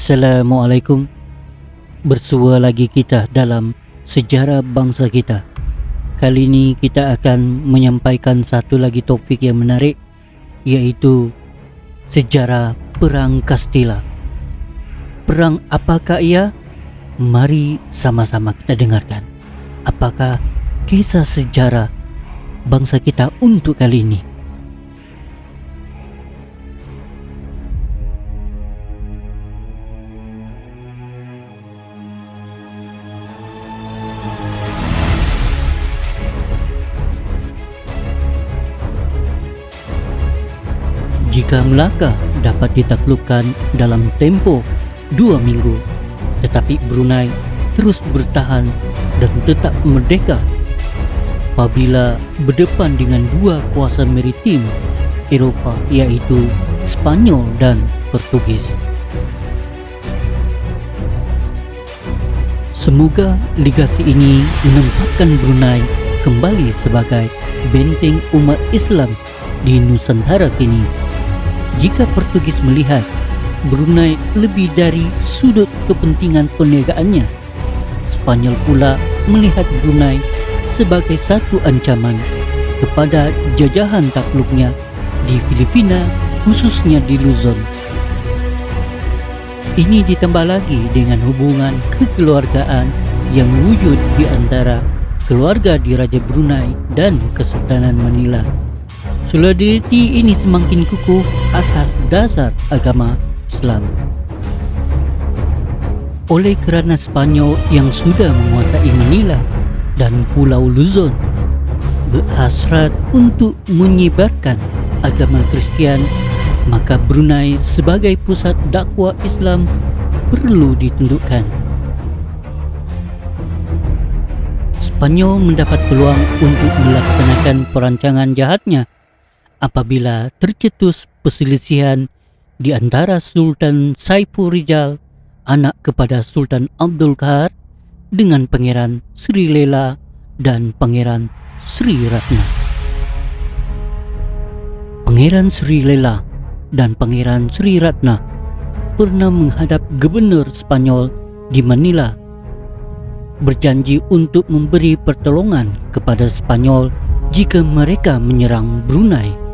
Assalamualaikum. Bersua lagi kita dalam sejarah bangsa kita. Kali ini kita akan menyampaikan satu lagi topik yang menarik, iaitu sejarah Perang Kastila. Perang apakah ia? Mari sama-sama kita dengarkan. Apakah kisah sejarah bangsa kita untuk kali ini? Jika Melaka dapat ditaklukkan dalam tempoh 2 minggu, tetapi Brunei terus bertahan dan tetap merdeka apabila berdepan dengan dua kuasa maritim Eropah, iaitu Spanyol dan Portugis. Semoga legasi ini menempatkan Brunei kembali sebagai benteng umat Islam di Nusantara kini. Jika Portugis melihat Brunei lebih dari sudut kepentingan perniagaannya, Spanyol pula melihat Brunei sebagai satu ancaman kepada jajahan takluknya di Filipina, khususnya di Luzon. Ini ditambah lagi dengan hubungan kekeluargaan yang wujud di antara keluarga di Raja Brunei dan Kesultanan Manila. Solidariti ini semakin kukuh atas dasar agama Islam. Oleh kerana Spanyol yang sudah menguasai Manila dan Pulau Luzon berhasrat untuk menyebarkan agama Kristian, maka Brunei sebagai pusat dakwah Islam perlu ditundukkan. Spanyol mendapat peluang untuk melaksanakan perancangan jahatnya apabila tercetus perselisihan di antara Sultan Saiful Rizal, anak kepada Sultan Abdul Qahar, dengan Pangeran Sri Lela dan Pangeran Sri Ratna. Pangeran Sri Lela dan Pangeran Sri Ratna pernah menghadap Gubernur Spanyol di Manila, berjanji untuk memberi pertolongan kepada Spanyol jika mereka menyerang Brunei.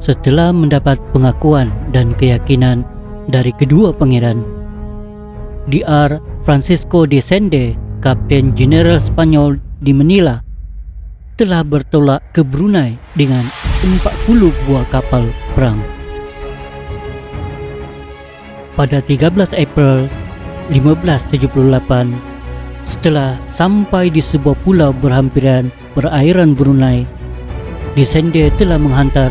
Setelah mendapat pengakuan dan keyakinan dari kedua pangeran, Dr. Francisco de Sende, Kapten Jeneral Spanyol di Manila, telah bertolak ke Brunei dengan 40 buah kapal perang. Pada 13 April 1578, setelah sampai di sebuah pulau berhampiran perairan Brunei, de Sende telah menghantar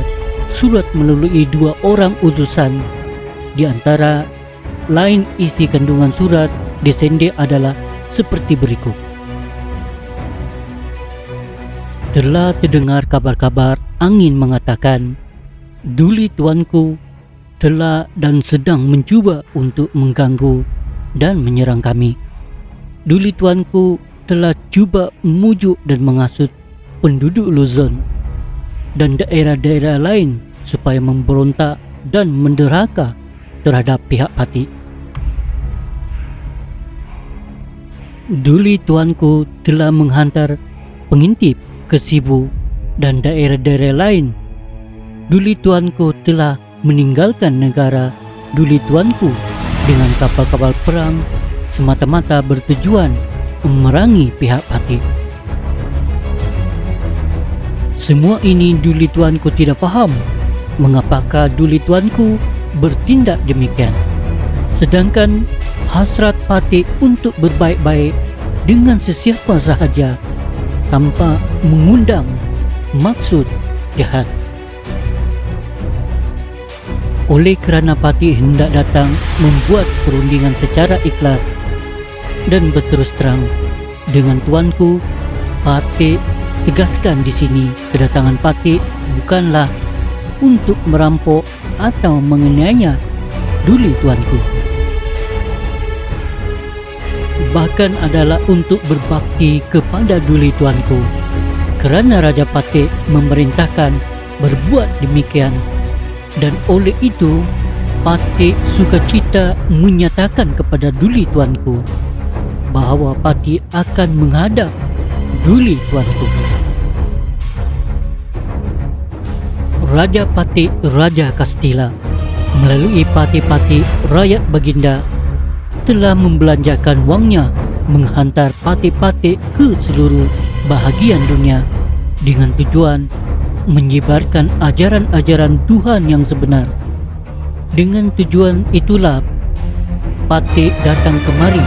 surat melalui dua orang utusan. Di antara lain isi kandungan surat de Sende adalah seperti berikut. Telah terdengar kabar-kabar angin mengatakan, Duli tuanku telah dan sedang mencuba untuk mengganggu dan menyerang kami. Duli tuanku telah cuba memujuk dan menghasut penduduk Luzon dan daerah-daerah lain supaya memberontak dan menderhaka terhadap pihak parti. Duli tuanku telah menghantar pengintip ke Cebu dan daerah-daerah lain. Duli tuanku telah meninggalkan negara Duli tuanku dengan kapal-kapal perang semata-mata bertujuan memerangi pihak parti. Semua ini Duli tuanku tidak faham mengapakah Duli tuanku bertindak demikian, sedangkan hasrat parti untuk berbaik-baik dengan sesiapa sahaja tanpa mengundang maksud jahat. Oleh kerana parti hendak datang membuat perundingan secara ikhlas dan berterus terang dengan tuanku, parti tegaskan di sini kedatangan parti bukanlah untuk merampok atau menganiaya Duli tuanku, bahkan adalah untuk berbakti kepada Duli tuanku, kerana Raja Patih memerintahkan berbuat demikian, dan oleh itu Patih Sukacita menyatakan kepada Duli Tuanku bahawa Patih akan menghadap Duli Tuanku. Raja Patih Raja Kastila melalui Patih-Patih rakyat Baginda telah membelanjakan wangnya menghantar Patih-Patih ke seluruh bahagian dunia dengan tujuan menyebarkan ajaran-ajaran Tuhan yang sebenar. Dengan tujuan itulah Patih datang kemari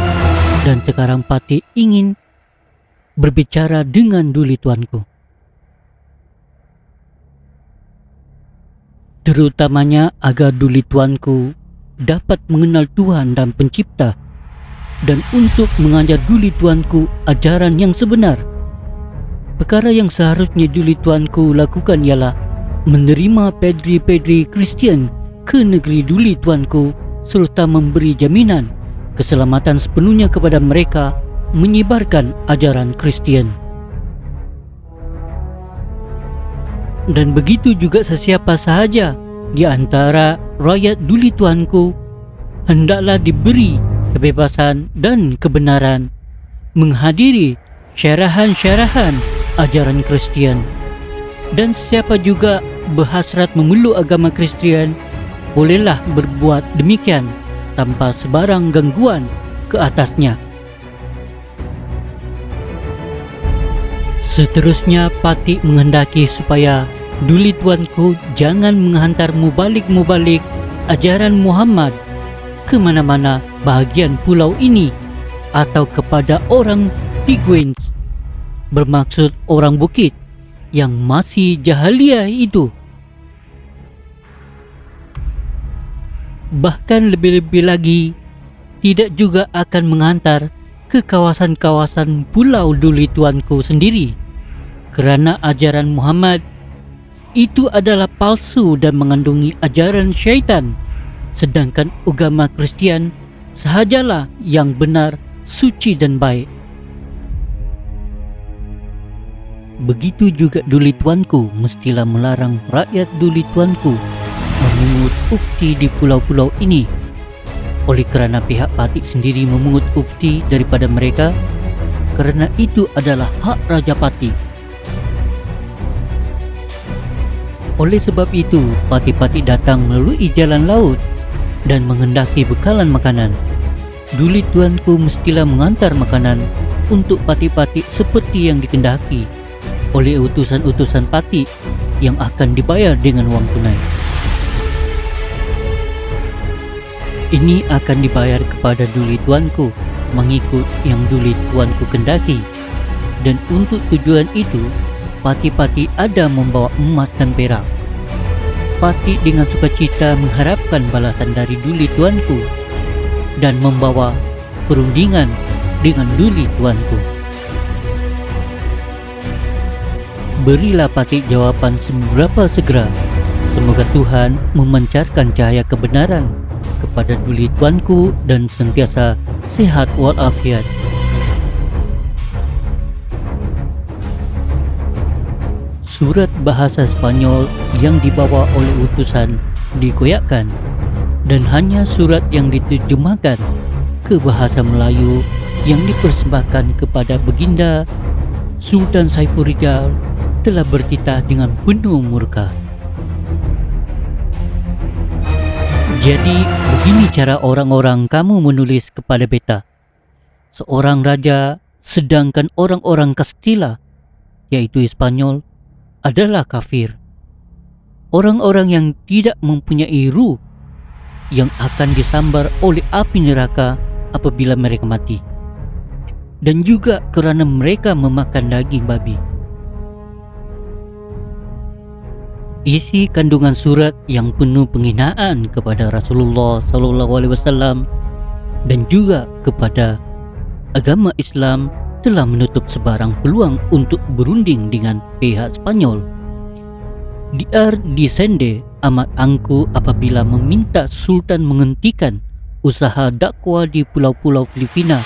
dan sekarang Patih ingin berbicara dengan Duli Tuanku. Terutamanya agar Duli Tuanku dapat mengenal Tuhan dan Pencipta, dan untuk mengajar Duli Tuanku ajaran yang sebenar. Perkara yang seharusnya Duli Tuanku lakukan ialah menerima padri-padri Kristian ke negeri Duli Tuanku serta memberi jaminan keselamatan sepenuhnya kepada mereka menyebarkan ajaran Kristian. Dan begitu juga sesiapa sahaja di antara rakyat Duli Tuanku hendaklah diberi kebebasan dan kebenaran menghadiri syarahan-syarahan ajaran Kristian. Dan siapa juga berhasrat memeluk agama Kristian bolehlah berbuat demikian tanpa sebarang gangguan ke atasnya. Seterusnya Patih menghendaki supaya Duli Tuanku jangan menghantar mubalik-mubalik ajaran Muhammad ke mana-mana bahagian pulau ini atau kepada orang Tiguins, bermaksud orang bukit yang masih jahiliah itu. Bahkan lebih-lebih lagi, tidak juga akan menghantar ke kawasan-kawasan pulau Duli Tuanku sendiri, kerana ajaran Muhammad itu adalah palsu dan mengandungi ajaran syaitan, sedangkan agama Kristian sahajalah yang benar, suci dan baik. Begitu juga Duli Tuanku mestilah melarang rakyat Duli Tuanku memungut upeti di pulau-pulau ini, oleh kerana pihak Patih sendiri memungut upeti daripada mereka, kerana itu adalah hak Raja Patih. Oleh sebab itu, Patih-Patih datang melalui jalan laut dan menghendaki bekalan makanan. Duli Tuanku mestilah mengantar makanan untuk Patih-Patih seperti yang dikehendaki oleh utusan-utusan Patih yang akan dibayar dengan wang tunai. Ini akan dibayar kepada Duli Tuanku mengikut yang Duli Tuanku kendaki, dan untuk tujuan itu Patih-Patih ada membawa emas dan perak. Patih dengan sukacita mengharapkan balasan dari Duli Tuanku dan membawa perundingan dengan Duli Tuanku. Berilah Patih jawapan seberapa segera. Semoga Tuhan memancarkan cahaya kebenaran kepada Duli Tuanku dan sentiasa sehat walafiat. Surat bahasa Spanyol yang dibawa oleh utusan dikoyakkan, dan hanya surat yang diterjemahkan ke bahasa Melayu yang dipersembahkan kepada Baginda Sultan Saiful Rijal telah bertitah dengan penuh murka. Jadi, begini cara orang-orang kamu menulis kepada beta. Seorang raja, sedangkan orang-orang Kastila, yaitu Spanyol, adalah kafir. Orang-orang yang tidak mempunyai ruh, yang akan disambar oleh api neraka apabila mereka mati. Dan juga kerana mereka memakan daging babi. Isi kandungan surat yang penuh penghinaan kepada Rasulullah SAW dan juga kepada agama Islam telah menutup sebarang peluang untuk berunding dengan pihak Spanyol. Diar Desende amat angkuh apabila meminta Sultan menghentikan usaha dakwah di pulau-pulau Filipina,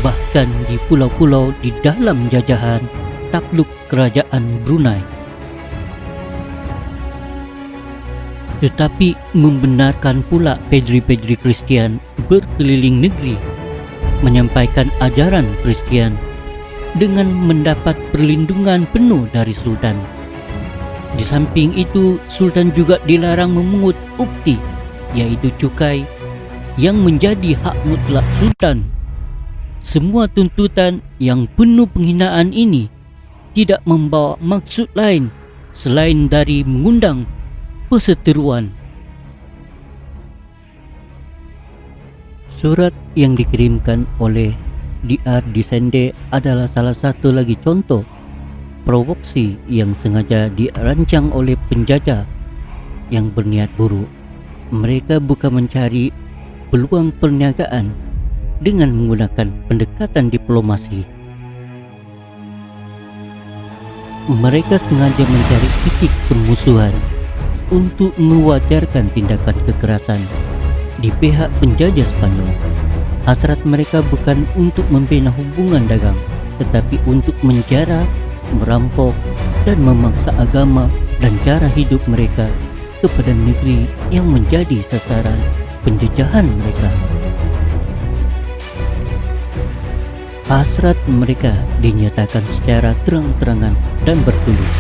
bahkan di pulau-pulau di dalam jajahan takluk kerajaan Brunei. tetapi membenarkan pula padri-padri Kristian berkeliling negeri menyampaikan ajaran Kristian dengan mendapat perlindungan penuh dari Sultan. Di samping itu, Sultan juga dilarang memungut upti, yaitu cukai, yang menjadi hak mutlak Sultan. Semua tuntutan yang penuh penghinaan ini tidak membawa maksud lain selain dari mengundang perseteruan. Surat yang dikirimkan oleh Dr. Desende adalah salah satu lagi contoh provoksi yang sengaja dirancang oleh penjajah yang berniat buruk. Mereka bukan mencari peluang perniagaan dengan menggunakan pendekatan diplomasi. Mereka sengaja mencari titik permusuhan untuk mewajarkan tindakan kekerasan di pihak penjajah Spanyol. Hasrat mereka bukan untuk membina hubungan dagang, tetapi untuk menjara, merampok, dan memaksa agama dan cara hidup mereka kepada negeri yang menjadi sasaran penjajahan mereka. Hasrat mereka dinyatakan secara terang-terangan dan bertulis,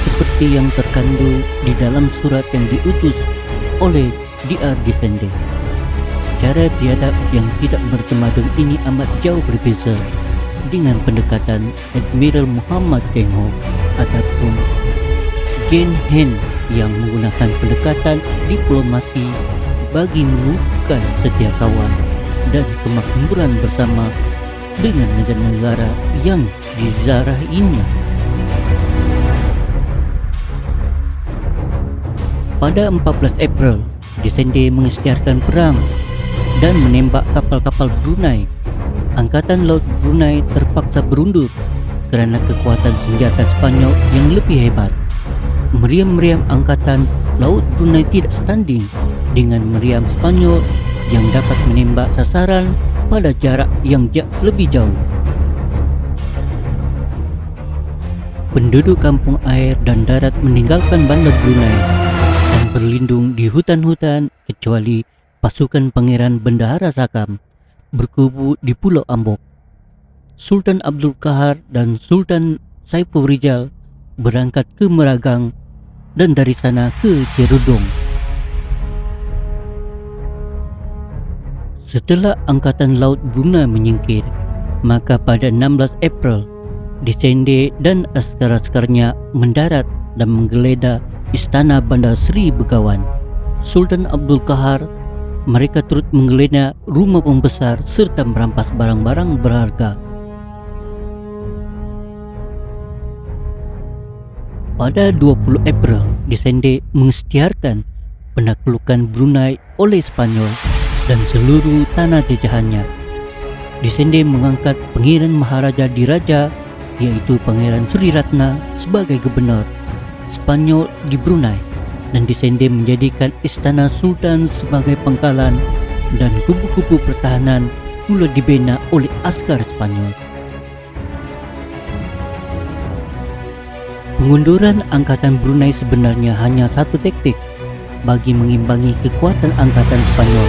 seperti yang terkandung di dalam surat yang diutus oleh Dr. Desende. Cara biadab yang tidak bertemadun ini amat jauh berbeza dengan pendekatan Admiral Muhammad Tengho ataupun Gen Hen yang menggunakan pendekatan diplomasi bagi mengukuhkan setia kawan dan kemakmuran bersama dengan negara-negara yang dizarahinya. Pada 14 April, Desende mengisytiharkan perang dan menembak kapal-kapal Brunei. Angkatan Laut Brunei terpaksa berundur kerana kekuatan senjata Spanyol yang lebih hebat. Meriam-meriam Angkatan Laut Brunei tidak setanding dengan meriam Spanyol yang dapat menembak sasaran pada jarak yang lebih jauh. Penduduk kampung air dan darat meninggalkan bandar Brunei dan berlindung di hutan-hutan kecuali pasukan Pangeran Bendahara Sakam berkubu di Pulau Ambok. Sultan Abdul Qahar dan Sultan Saiful Rizal berangkat ke Meragang dan dari sana ke Cerudong. Setelah Angkatan Laut Brunei menyingkir, maka pada 16 April, Desende dan askar-askarnya mendarat dan menggeledah istana Bandar Seri Begawan. Sultan Abdul Qahar, mereka turut menggeledah rumah pembesar serta merampas barang-barang berharga. Pada 20 April, Desende mengisytiharkan penaklukan Brunei oleh Spanyol dan seluruh tanah jajahannya. Desende mengangkat Pangeran Maharaja Diraja, yaitu Pangeran Sri Ratna, sebagai gubernur Spanyol di Brunei, dan Desende menjadikan istana Sultan sebagai pangkalan dan kubu-kubu pertahanan mula dibina oleh askar Spanyol. Pengunduran Angkatan Brunei sebenarnya hanya satu taktik bagi mengimbangi kekuatan Angkatan Spanyol.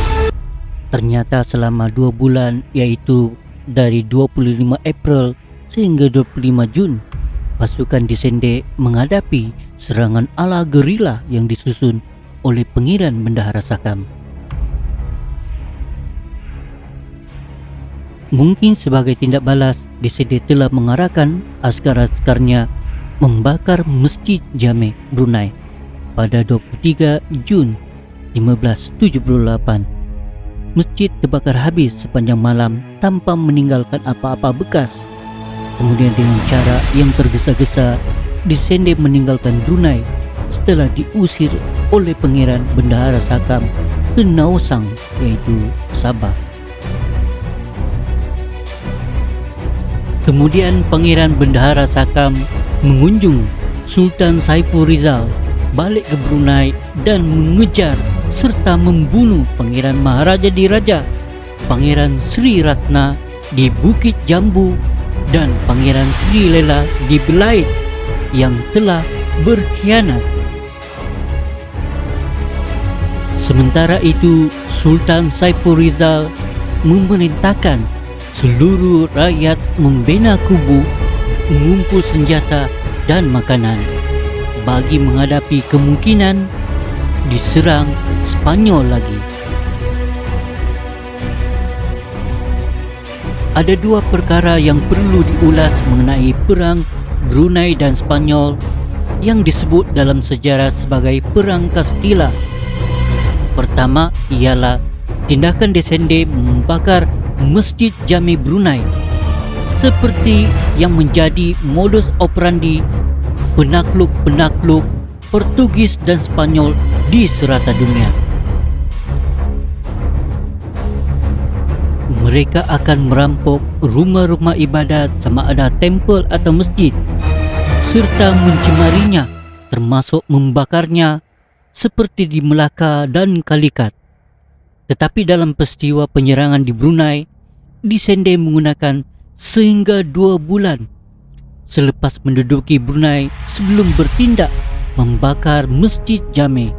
Ternyata selama 2 bulan, yaitu dari 25 April sehingga 25 Jun, pasukan Desende menghadapi serangan ala gerila yang disusun oleh Pangeran Bendahara Sakam. Mungkin sebagai tindak balas, Desende telah mengarahkan askar-askarnya membakar Masjid Jame Brunei pada 23 Jun 1578. Masjid terbakar habis sepanjang malam tanpa meninggalkan apa-apa bekas. Kemudian dengan cara yang tergesa-gesa, Desende meninggalkan Brunei setelah diusir oleh Pangeran Bendahara Sakam ke Naosang, yaitu Sabah. Kemudian Pangeran Bendahara Sakam mengunjung Sultan Saiful Rizal balik ke Brunei dan mengejar serta membunuh Pangeran Maharaja Diraja, Pangeran Sri Ratna di Bukit Jambu, dan Pangeran Sri Lela di Belait yang telah berkhianat. Sementara itu, Sultan Saiful Rizal memerintahkan seluruh rakyat membina kubu, mengumpul senjata dan makanan bagi menghadapi kemungkinan diserang Spanyol lagi. Ada dua perkara yang perlu diulas mengenai perang Brunei dan Spanyol yang disebut dalam sejarah sebagai Perang Castilla. Pertama ialah tindakan Desende membakar Masjid Jami Brunei, seperti yang menjadi modus operandi penakluk-penakluk Portugis dan Spanyol di serata dunia. Mereka akan merampok rumah-rumah ibadat sama ada tempel atau masjid, serta mencemarinya, termasuk membakarnya seperti di Melaka dan Calicut. Tetapi dalam peristiwa penyerangan di Brunei, Desende menggunakan sehingga 2 bulan selepas menduduki Brunei sebelum bertindak membakar Masjid Jami.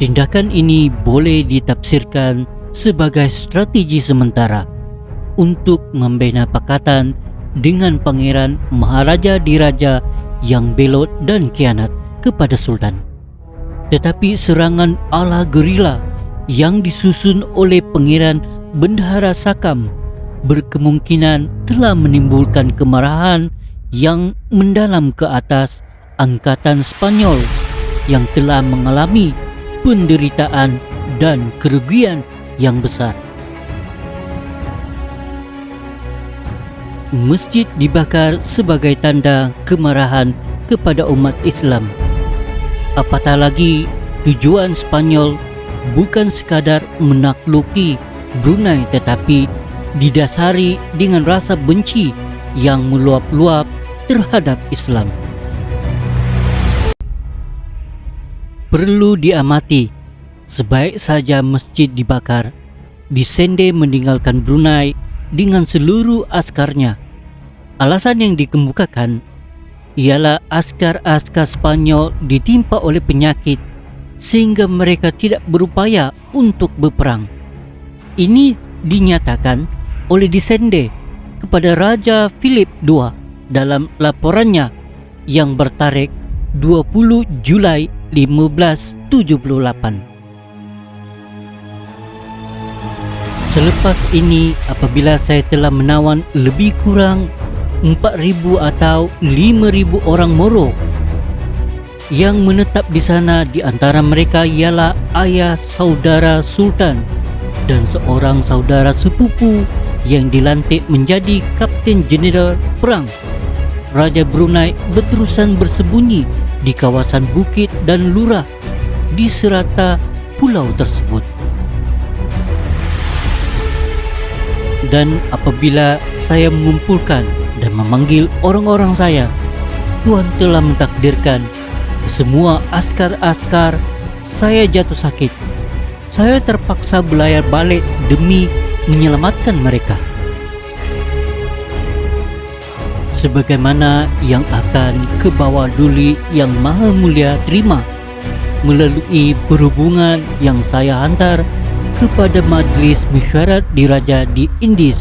Tindakan ini boleh ditafsirkan sebagai strategi sementara untuk membina pakatan dengan Pangeran Maharaja Diraja yang belot dan khianat kepada Sultan. Tetapi serangan ala gerila yang disusun oleh Pangeran Bendahara Sakam berkemungkinan telah menimbulkan kemarahan yang mendalam ke atas angkatan Spanyol yang telah mengalami penderitaan dan kerugian yang besar. Masjid dibakar sebagai tanda kemarahan kepada umat Islam. Apatah lagi tujuan Spanyol bukan sekadar menakluki Brunei, tetapi didasari dengan rasa benci yang meluap-luap terhadap Islam. Perlu diamati, sebaik saja masjid dibakar, Desende meninggalkan Brunei dengan seluruh askarnya. Alasan yang dikemukakan ialah askar-askar Spanyol ditimpa oleh penyakit sehingga mereka tidak berupaya untuk berperang. Ini dinyatakan oleh Desende kepada Raja Philip II dalam laporannya yang bertarikh 20 Julai 1578. Selepas ini, apabila saya telah menawan lebih kurang 4,000 atau 5,000 orang Moro yang menetap di sana, di antara mereka ialah ayah saudara Sultan dan seorang saudara sepupu yang dilantik menjadi Kapten Jeneral Perang. Raja Brunei berterusan bersembunyi di kawasan bukit dan lurah di serata pulau tersebut. Dan apabila saya mengumpulkan dan memanggil orang-orang saya, Tuhan telah mentakdirkan semua askar-askar saya jatuh sakit. Saya terpaksa berlayar balik demi menyelamatkan mereka. Sebagaimana yang akan ke bawah duli yang Maha Mulia terima melalui perhubungan yang saya hantar kepada Majlis Mesyuarat Diraja di Indies.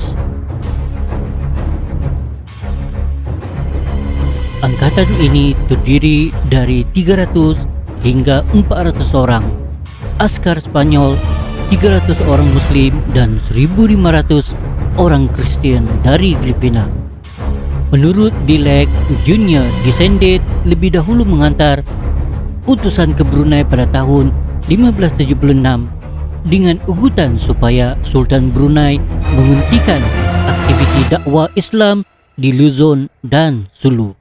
Angkatan ini terdiri dari 300 hingga 400 orang askar Spanyol, 300 orang Muslim dan 1.500 orang Kristian dari Filipina. Menurut Dilek Junior, Desende lebih dahulu mengantar utusan ke Brunei pada tahun 1576 dengan ugutan supaya Sultan Brunei menghentikan aktiviti dakwah Islam di Luzon dan Sulu.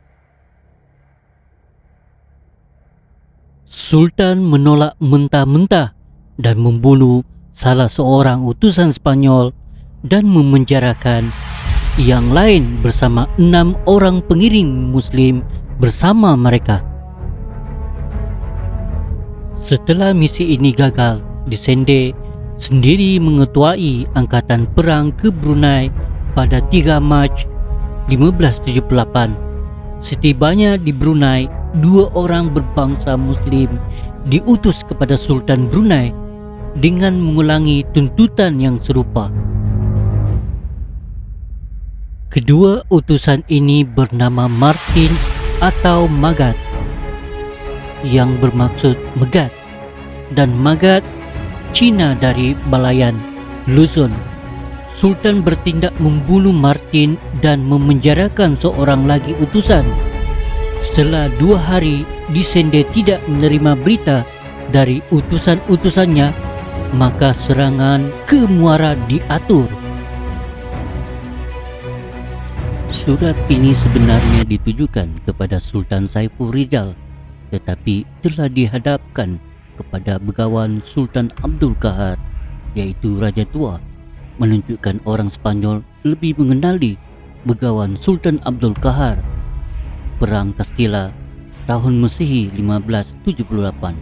Sultan menolak mentah-mentah dan membunuh salah seorang utusan Spanyol dan memenjarakan yang lain bersama 6 orang pengiring Muslim bersama mereka. Setelah misi ini gagal, Desende sendiri mengetuai angkatan perang ke Brunei pada 3 Mac 1578. Setibanya di Brunei, 2 orang berbangsa Muslim diutus kepada Sultan Brunei dengan mengulangi tuntutan yang serupa. Kedua utusan ini bernama Martin atau Magat, yang bermaksud megat, dan Magat Cina dari Balayan, Luzon. Sultan bertindak membunuh Martin dan memenjarakan seorang lagi utusan. Setelah 2 hari Disende tidak menerima berita dari utusan-utusannya, maka serangan ke Muara diatur. Surat ini sebenarnya ditujukan kepada Sultan Saiful Rizal, tetapi telah dihadapkan kepada begawan Sultan Abdul Qahar, yaitu Raja Tua, menunjukkan orang Spanyol lebih mengenali begawan Sultan Abdul Qahar. Perang Castilla tahun Masihi 1578.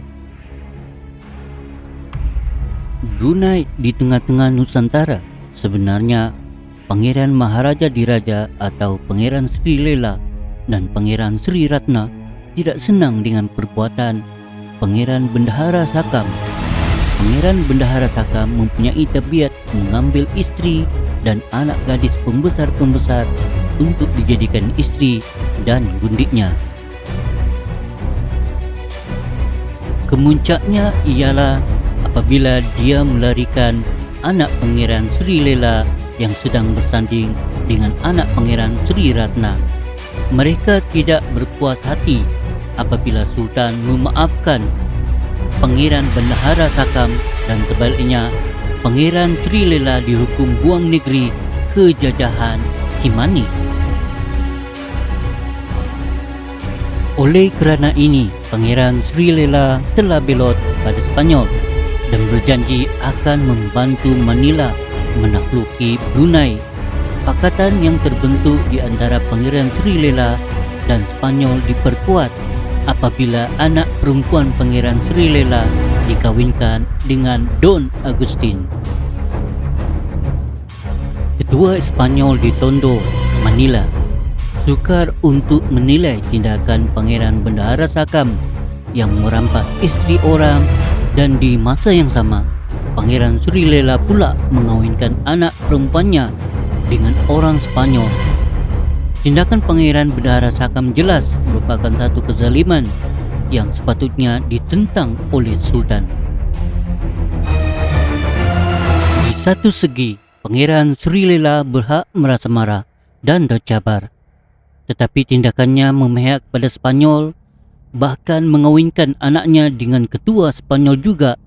Brunei di tengah-tengah Nusantara. Sebenarnya Pangeran Maharaja Diraja atau Pangeran Sri Lela dan Pangeran Sri Ratna tidak senang dengan perbuatan Pangeran Bendahara Sakam. Pangeran Bendahara Sakam mempunyai tabiat mengambil istri dan anak gadis pembesar-pembesar untuk dijadikan istri dan gundiknya. Kemuncaknya ialah apabila dia melarikan anak Pangeran Sri Lela yang sedang bersanding dengan anak Pangeran Sri Ratna. Mereka tidak berpuas hati apabila Sultan memaafkan Pangeran Bendahara Sakam dan sebaliknya Pangeran Sri Lela dihukum buang negeri ke jajahan Kimani. Oleh kerana ini, Pangeran Sri Lela telah belot pada Spanyol dan berjanji akan membantu Manila menakluki Brunei. Pakatan yang terbentuk di antara Pangeran Sri Lela dan Spanyol diperkuat apabila anak perempuan Pangeran Sri Lela dikawinkan dengan Don Agustin. Ketua Espanyol di Tondo, Manila, sukar untuk menilai tindakan Pangeran Bendahara Sakam yang merampas istri orang, dan di masa yang sama Pangeran Sri Lela pula mengawinkan anak perempuannya dengan orang Spanyol. Tindakan Pangeran Bendahara Sakam jelas merupakan satu kezaliman yang sepatutnya ditentang oleh Sultan. Di satu segi, Pangeran Sri Lela berhak merasa marah dan tercabar, tetapi tindakannya memihak pada Spanyol, bahkan mengawinkan anaknya dengan ketua Spanyol juga,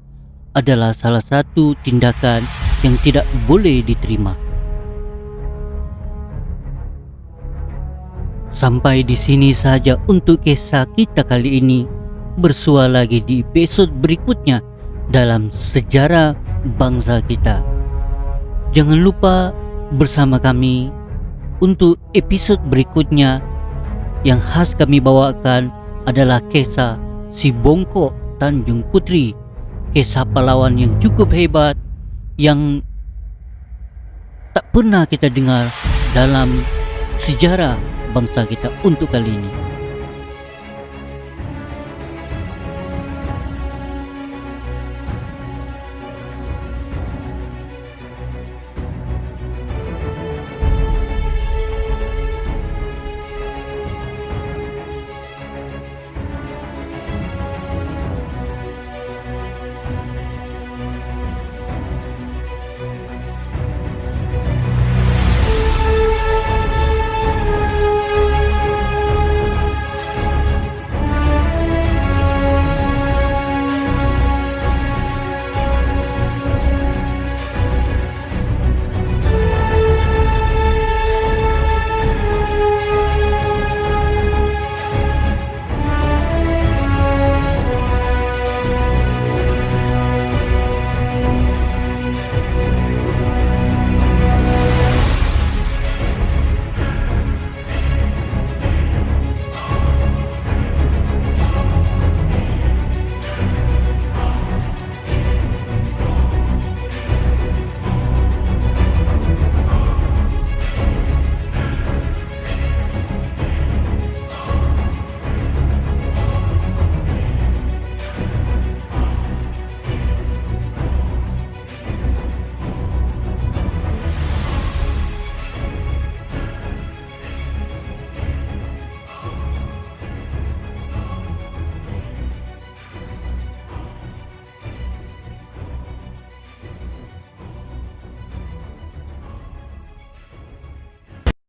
adalah salah satu tindakan yang tidak boleh diterima. Sampai di sini saja untuk kisah kita kali ini. Bersua lagi di episod berikutnya dalam sejarah bangsa kita. Jangan lupa bersama kami untuk episod berikutnya. Yang khas kami bawakan adalah kisah Si Bongkok Tanjung Putri, kisah pahlawan yang cukup hebat yang tak pernah kita dengar dalam sejarah bangsa kita untuk kali ini.